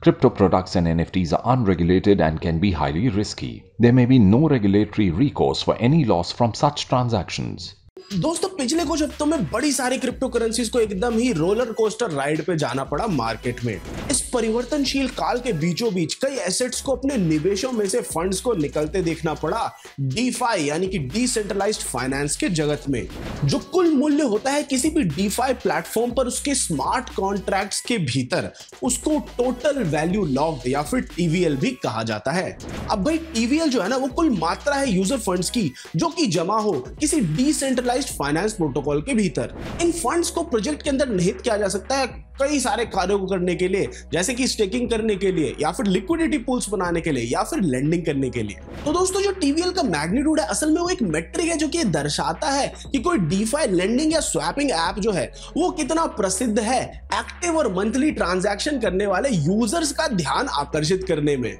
Crypto products and NFTs are unregulated and can be highly risky. There may be no regulatory recourse for any loss from such transactions. दोस्तों पिछले कुछ हफ्तों में बड़ी सारी crypto currencies को एकदम ही रोलर कोस्टर राइड पे जाना पड़ा मार्केट में। इस परिवर्तनशील काल के बीचों बीच कई एसेट्स को अपने निवेशों में से फंड्स को निकलते देखना पड़ा डीफाई यानी कि डिसेंट्रलाइज्ड फाइनेंस के जगत में। जो कुल मूल्य होता है किसी भी डीफाई प्लेटफॉर्म पर उसके स्मार्ट कॉन्ट्रैक्ट्स के भीतर, उसको टोटल वैल्यू लॉक्ड या फिर टीवीएल भी कहा जाता है। अब भाई टीवीएल जो है ना वो कुल मात्रा है यूजर फंड्स की जो कि जमा हो किसी डिसेंट्रलाइज्ड फाइनेंस प्रोटोकॉल के भीतर। इन फंड्स को प्रोजेक्ट के अंदर निहित किया जा सकता है कई सारे कार्यों को करने के लिए, जैसे कि स्टेकिंग करने के लिए या फिर लिक्विडिटी पूल्स बनाने के लिए या फिर लेंडिंग करने के लिए। तो दोस्तों जो टीवीएल का मैग्नीट्यूड है असल में वो एक मेट्रिक है जो कि दर्शाता है कि कोई डीफाई लेंडिंग या स्वैपिंग ऐप जो है वो कितना प्रसिद्ध है एक्टिव और मंथली ट्रांजैक्शन करने वाले यूजर्स का ध्यान आकर्षित करने में।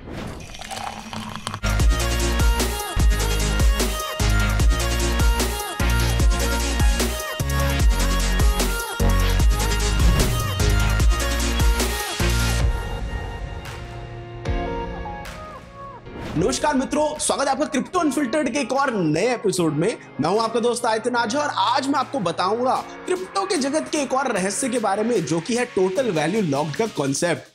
नमस्कार मित्रों, स्वागत है आपका क्रिप्टो अनफिल्टर्ड के एक और नए एपिसोड में। मैं हूं आपका दोस्त आयतन आझा और आज मैं आपको बताऊंगा क्रिप्टो के जगत के एक और रहस्य के बारे में जो कि है टोटल वैल्यू लॉक्ड का कॉन्सेप्ट।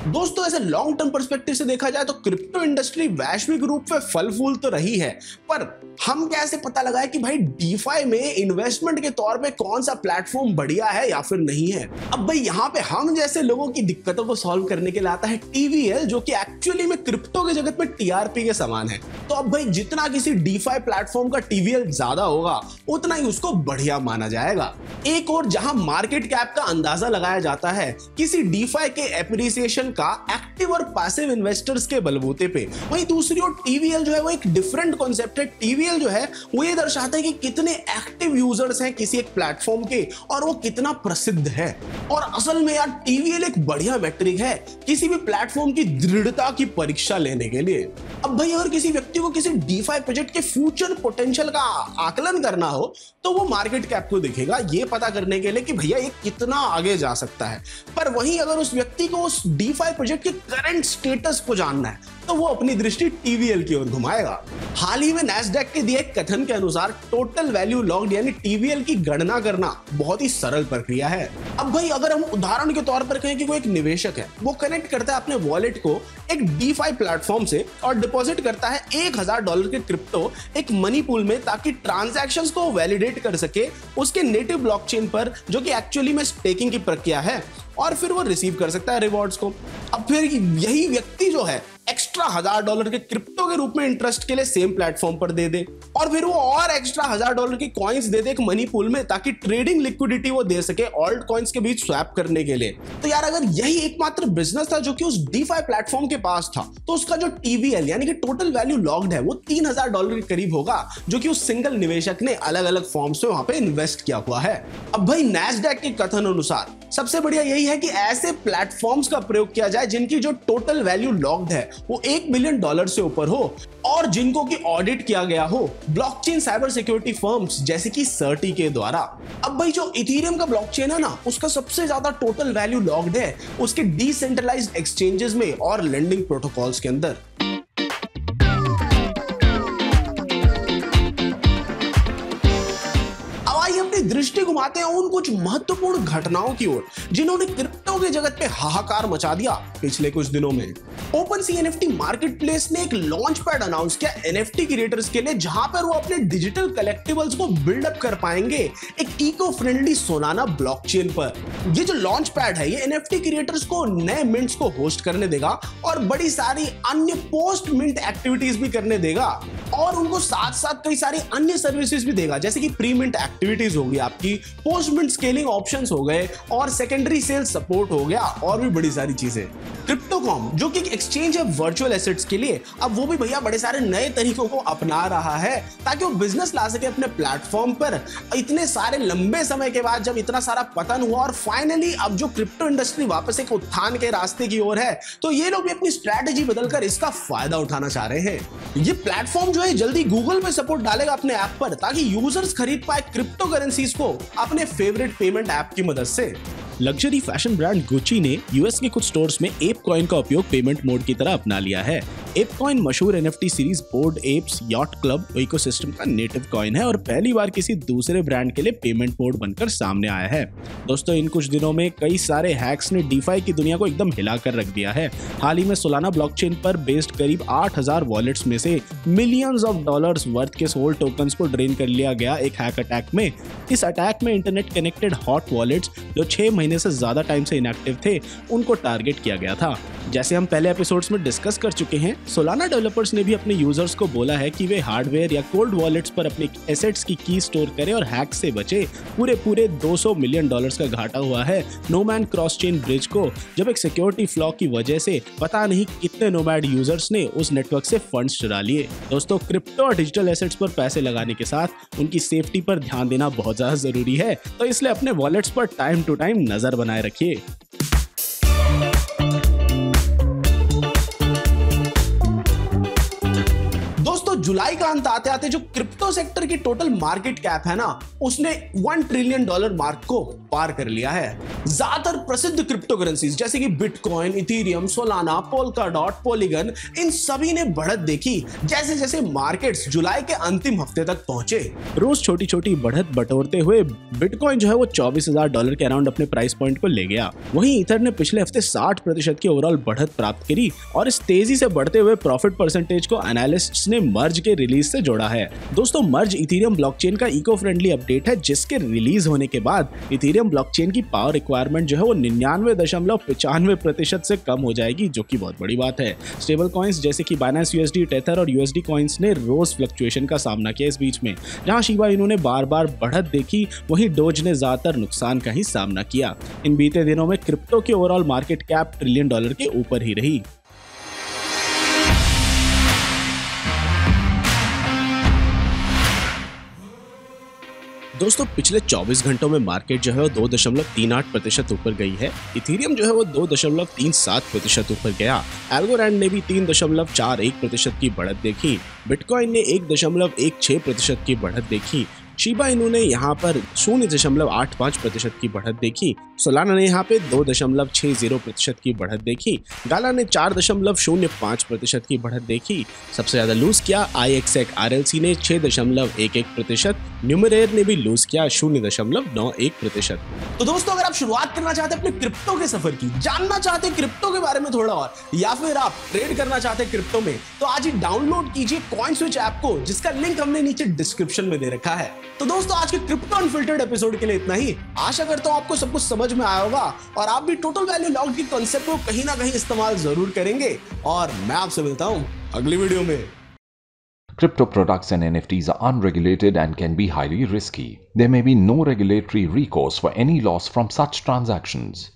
दोस्तों ऐसे लॉन्ग टर्म पर्सपेक्टिव से देखा जाए तो क्रिप्टो इंडस्ट्री वैश्विक रूप से फल फूल तो रही है, पर हम कैसे पता लगाए कि भाई डीफाई में इन्वेस्टमेंट के तौर पे कौन सा प्लेटफॉर्म बढ़िया है या फिर नहीं है। अब भाई यहाँ पे हम जैसे लोगों की दिक्कतों को सॉल्व करने के लिए आता है टीवीएल, जो कि एक्चुअली में क्रिप्टो के जगत में टीआरपी के समान है। तो अब भाई जितना किसी डीफाई प्लेटफॉर्म का टीवीएल ज्यादा होगा उतना ही उसको बढ़िया माना जाएगा। एक और जहां मार्केट कैप का अंदाजा लगाया जाता है किसी डीफाई के एप्रिसिएशन का एक्टिव और पैसिव इन्वेस्टर्स के बलबूते पे, वहीं दूसरी ओर टीवीएल जो है वो एक डिफरेंट कॉन्सेप्ट है। टीवीएल जो है वो ये दर्शाता है कि कितने एक्टिव यूजर्स हैं किसी एक प्लेटफॉर्म के और वो कितना प्रसिद्ध है। और असल में यार टीवीएल एक बढ़िया मैट्रिक है किसी भी प्लेटफॉर्म की दृढ़ता की परीक्षा लेने के लिए। अब भाई अगर किसी व्यक्ति को किसी डीफाई प्रोजेक्ट के फ्यूचर पोटेंशियल का आकलन करना हो तो वो मार्केट कैप को देखेगा ये पता करने के लिए कि भैया ये कितना आगे जा सकता है। पर वहीं अगर उस व्यक्ति को उस डीफाई प्रोजेक्ट के करंट स्टेटस को जानना है तो वो अपनी दृष्टि टीवीएल की ओर घुमाएगा। हाल ही में नैस्डैक के दिए कथन के अनुसार टोटल वैल्यू लॉक्ड यानी टीवीएल की गणना करना बहुत ही सरल प्रक्रिया है। अब भाई अगर हम उदाहरण के तौर पर कहें कि कोई एक निवेशक है, वो कनेक्ट करता है अपने वॉलेट को एक डीफाई प्लेटफॉर्म से और डिपॉजिट करता है $1000 के क्रिप्टो एक मनी पूल में ताकि ट्रांजैक्शंस को वैलिडेट कर सके उसके नेटिव ब्लॉकचेन पर, जो कि एक्चुअली में स्टेकिंग की प्रक्रिया है, और फिर वो रिसीव कर सकता है रिवॉर्ड्स को। अब फिर यही व्यक्ति जो है एक्स्ट्रा $1000 के क्रिप्टो के रूप में इंटरेस्ट के लिए सेम प्लेटफॉर्म पर दे दे और फिर वो और एक्स्ट्रा $1000 की कॉइंस दे दे एक मनी पूल में ताकि ट्रेडिंग लिक्विडिटी वो दे सके ऑल्ट कॉइंस के बीच स्वैप करने के लिए। तो यार अगर यही एकमात्र बिजनेस था जो कि उस डीफाई प्लेटफॉर्म के पास था तो उसका जो टीवीएल यानी कि टोटल वैल्यू लॉक्ड है वो $3000 के करीब होगा, जो कि उस सिंगल निवेशक ने अलग अलग फॉर्म्स में वहां पे इन्वेस्ट किया हुआ है। अब भाई नैस्डैक के कथन अनुसार सबसे बढ़िया यही है कि ऐसे प्लेटफॉर्म्स का प्रयोग किया जाए जिनकी जो टोटल वैल्यू लॉक्ड है वो $1 बिलियन से ऊपर हो और जिनको की ऑडिट किया गया हो ब्लॉकचेन साइबर सिक्योरिटी फर्म्स जैसे कि सर्टी के द्वारा। अब भाई जो इथेरियम का ब्लॉकचेन है ना उसका सबसे ज्यादा टोटल वैल्यू लॉक्ड है उसके डिसेंट्रलाइज्ड एक्सचेंजेस में और लेंडिंग प्रोटोकॉल्स के अंदर। दृष्टि घुमाते हैं उन कुछ महत्वपूर्ण घटनाओं की ओर जिन्होंने क्रिप्टो के जगत पे हाहाकार मचा दिया पिछले कुछ दिनों में। ओपनसी एनएफटी मार्केटप्लेस ने एक लॉन्च पैड अनाउंस किया एनएफटी क्रिएटर्स के लिए, जहां पर वो अपने डिजिटल कलेक्टिबल्स को बिल्डअप कर पाएंगे एक इको फ्रेंडली सोलाना ब्लॉकचेन पर। ये जो लॉन्च पैड है ये एनएफटी क्रिएटर्स को नए मिंट्स को होस्ट करने देगा और बड़ी सारी अन्य पोस्ट मिंट एक्टिविटीज भी करने देगा और उनको साथ साथ कई सारी अन्य सर्विसेज भी देगा, जैसे कि प्री मिंट एक्टिविटीज होगी आपकी, पोस्ट मिंट स्केलिंग ऑप्शंस हो गए और सेकेंडरी सेल सपोर्ट हो गया और भी बड़ी सारी चीजें। क्रिप्टोकॉम जो कि एक एक्सचेंज है वर्चुअल एसेट्स के लिए, अब वो भी भैया बड़े सारे नए तरीकों को अपना रहा है ताकि वो बिजनेस ला सके अपने प्लेटफॉर्म पर। इतने सारे लंबे समय के बाद जब इतना सारा पतन हुआ और फाइनली अब जो क्रिप्टो इंडस्ट्री वापस एक उत्थान के रास्ते की ओर है, तो ये लोग भी अपनी स्ट्रैटेजी बदलकर इसका फायदा उठाना चाह रहे हैं। ये प्लेटफॉर्म जो है जल्दी गूगल पे सपोर्ट डालेगा अपने ऐप पर ताकि यूजर्स खरीद पाए क्रिप्टो करेंसीज को अपने फेवरेट पेमेंट ऐप की मदद से। लग्जरी फैशन ब्रांड गुची ने यूएस के कुछ स्टोर्स में एप कॉइन का उपयोग पेमेंट मोड की तरह अपना लिया है। एप कॉइन मशहूर NFT series bored apes yacht club ecosystem का नेटिव कॉइन है और पहली बार किसी दूसरे ब्रांड के लिए पेमेंट मोड बनकर सामने आया है। दोस्तों, इन कुछ दिनों में कई सारे हैक्स ने डीफाई की दुनिया को एकदम हिला कर रख दिया है। हाल ही में सोलाना ब्लॉकचेन पर बेस्ड करीब 8000 वॉलेट्स में से मिलियंस ऑफ डॉलर्स वर्थ के सोल टोकन्स को ड्रेन कर लिया गया एक हैक अटैक में। इस अटैक में इंटरनेट कनेक्टेड हॉट वॉलेट्स जो 6 महीने से ज्यादा टाइम से इनएक्टिव थे, उनको टारगेट किया गया था। जैसे हम पहले एपिसोड्स में डिस्कस कर चुके हैं, सोलाना डेवलपर्स ने भी अपने यूजर्स को बोला है कि वे हार्डवेयर या कोल्ड वॉलेट्स पर अपने एसेट्स की की स्टोर करें और हैक से बचे। पूरे 200 मिलियन डॉलर्स का घाटा हुआ है नोमैड क्रॉस चेन ब्रिज को, जब एक सिक्योरिटी फ्लॉ की वजह से पता नहीं कितने नोमैड यूजर्स ने उस नेटवर्क से फंड्स चुरा लिए। दोस्तों, क्रिप्टो और डिजिटल एसेट्स पर पैसे लगाने के साथ उनकी सेफ्टी पर ध्यान देना बहुत ज्यादा जरूरी है, तो इसलिए अपने वॉलेट्स पर टाइम टू टाइम नजर बनाए रखिए। जुलाई का अंत आते आते जो क्रिप्टो सेक्टर की टोटल मार्केट कैप है ना, उसने $1 ट्रिलियन मार्क को पार कर लिया है। ज्यादातर प्रसिद्ध क्रिप्टो करेंसीज जैसे कि Bitcoin, Ethereum, Solana, Polkadot, Polygon, इन सभी ने बढ़त देखी जैसे जैसे मार्केट्स जुलाई के अंतिम हफ्ते तक पहुंचे। रोज छोटी छोटी बढ़त बटोरते हुए बिटकॉइन जो है वो $24,000 के अराउंड अपने प्राइस पॉइंट को ले गया। वहीं ईथर ने पिछले हफ्ते 60% की ओवरऑल बढ़त प्राप्त करी और इस तेजी से बढ़ते हुए प्रॉफिट परसेंटेज को एनालिस्ट्स ने मर्ज के रिलीज से जोड़ा है। दोस्तों, मर्ज इथेरियम ब्लॉकचेन का इको फ्रेंडली अपडेट है, जिसके रिलीज होने के बाद इथेरियम ब्लॉकचेन की पावर रिक्वायरमेंट जो है वो 99.95% से कम हो जाएगी, जो कि बहुत बड़ी बात है। स्टेबल कॉइन्स जैसे कि बाइनेंस यूएसडी, टेथर और यूएसडी कॉइन्स ने रोज फ्लक्चुएशन का सामना किया इस बीच में। जहां शिबा इनू ने बार बार बढ़त देखी, वहीं डोज ने ज्यादातर नुकसान का ही सामना किया। इन बीते दिनों में क्रिप्टो की ओवरऑल मार्केट कैप $1 ट्रिलियन के ऊपर ही रही। दोस्तों, पिछले 24 घंटों में मार्केट जो है वो 2.38% ऊपर गई है। इथेरियम जो है वो 2.37% ऊपर गया। एल्गोरैंड ने भी 3.41% की बढ़त देखी। बिटकॉइन ने 1.16% की बढ़त देखी। शिबा इनू ने यहाँ पर 0.85% की बढ़त देखी। सोलाना ने यहाँ पे 2.60% की बढ़त देखी। गाला ने 4.05% की बढ़त देखी। सबसे ज्यादा लूज किया IXX RLC ने 6.11%। न्यूमरेयर ने भी लूज किया 0.91%। तो दोस्तों, अगर आप शुरुआत करना चाहते हैं अपने क्रिप्टो के सफर की, जानना चाहते हैं क्रिप्टो के बारे में थोड़ा और, या फिर आप ट्रेड करना चाहते हैं क्रिप्टो में, तो आज ही डाउनलोड कीजिए कॉइनस्विच ऐप को, जिसका लिंक हमने नीचे डिस्क्रिप्शन में दे रखा है। तो दोस्तों, आज के क्रिप्टो अनफिल्टर्ड एपिसोड के लिए इतना ही। आशा करता हूं आपको सब कुछ समझ में आया होगा और आप भी टोटल वैल्यू लॉक्ड के कांसेप्ट को कहीं ना कहीं इस्तेमाल जरूर करेंगे। और मैं आपसे मिलता हूं अगली वीडियो में। Crypto products and NFTs are unregulated and can be highly risky. There may be no regulatory recourse for any loss from such transactions.